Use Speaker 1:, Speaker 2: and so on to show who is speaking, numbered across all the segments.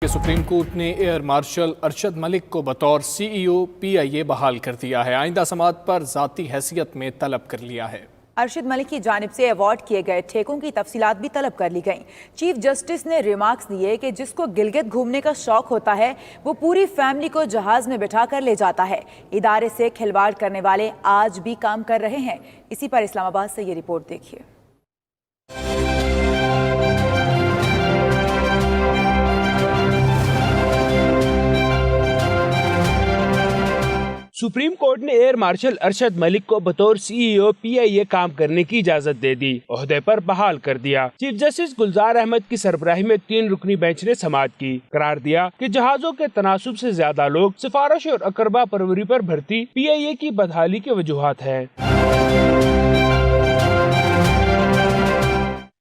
Speaker 1: Supreme court ने air marshal Arshad Malik को बतौर CEO PIA बहाल कर दिया है। आइंदा समाअत पर ज़ाती हैसियत में तलब कर लिया है।
Speaker 2: अरशद मलिक की जानिब से अवार्ड किए गए ठेकों की तफसीलात भी तलब कर ली गईं। चीफ जस्टिस ने रिमार्क्स दिए कि जिसको गिलगित घूमने का शौक होता है वो पूरी फैमिली को जहाज में बिठा कर ले जाता है। इदारे से खिलवाड़ करने वाले आज भी काम कर रहे हैं। इसी पर इस्लामाबाद से ये रिपोर्ट देखिए।
Speaker 3: सुप्रीम कोर्ट ने एयर मार्शल अरशद मलिक को बतौर CEO PIA काम करने की इजाजत दे दी, ओहदे पर बहाल कर दिया। चीफ जस्टिस गुलजार अहमद की सरबराही में 3 रुकनी बेंच ने समाअत की, करार दिया कि जहाजों के तनासुब से ज्यादा लोग सिफारिश और अकरबा परवरी पर भर्ती PIA की बदहाली की वजूहात है।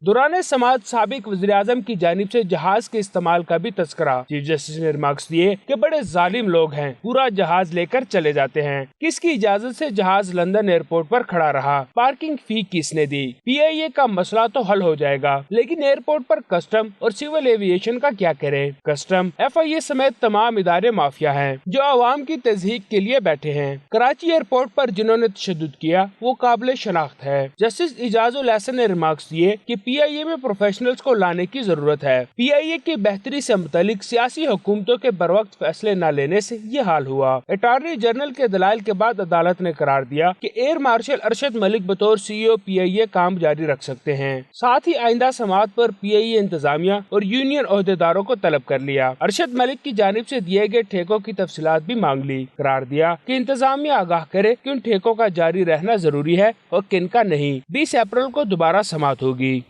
Speaker 3: दौरान समाअत साबिक वज़ीर-ए-आज़म की जानिब से जहाज के इस्तेमाल का भी तस्करा। चीफ जस्टिस ने रिमार्क्स दिए कि बड़े जालिम लोग हैं, पूरा जहाज लेकर चले जाते हैं। किसकी इजाजत से जहाज लंदन एयरपोर्ट पर खड़ा रहा? पार्किंग फी किसने दी? PIA का मसला तो हल हो जाएगा, लेकिन एयरपोर्ट पर कस्टम और सिविल एविएशन का क्या करें? कस्टम, FIA समेत तमाम इदारे माफिया हैं जो आवाम की तज़हीक के लिए बैठे हैं। कराची एयरपोर्ट पर जिन्होंने तशद्दुद किया वो काबिल शनाख्त है। जस्टिस इजाजुल हसन ने रिमार्क्स दिए कि PIA में प्रोफेशनल्स को लाने की जरूरत है। PIA की बेहतरी से मुतालिक सियासी हुकूमतों के बरवक्त फैसले न लेने से ये हाल हुआ। अटॉर्नी जनरल के दलाइल के बाद अदालत ने करार दिया कि एयर मार्शल अरशद मलिक बतौर CEO PIA काम जारी रख सकते हैं। साथ ही आइंदा समाअत पर PIA इंतजामिया और यूनियन ओहदेदारों को तलब कर लिया। अरशद मलिक की जानिब से दिए गए ठेकों की तफसीलात भी मांग ली। करार दिया कि इंतजामिया आगाह करे कि उन ठेकों का जारी रहना जरूरी है और किन का नहीं। 20 अप्रैल को दोबारा समाअत होगी।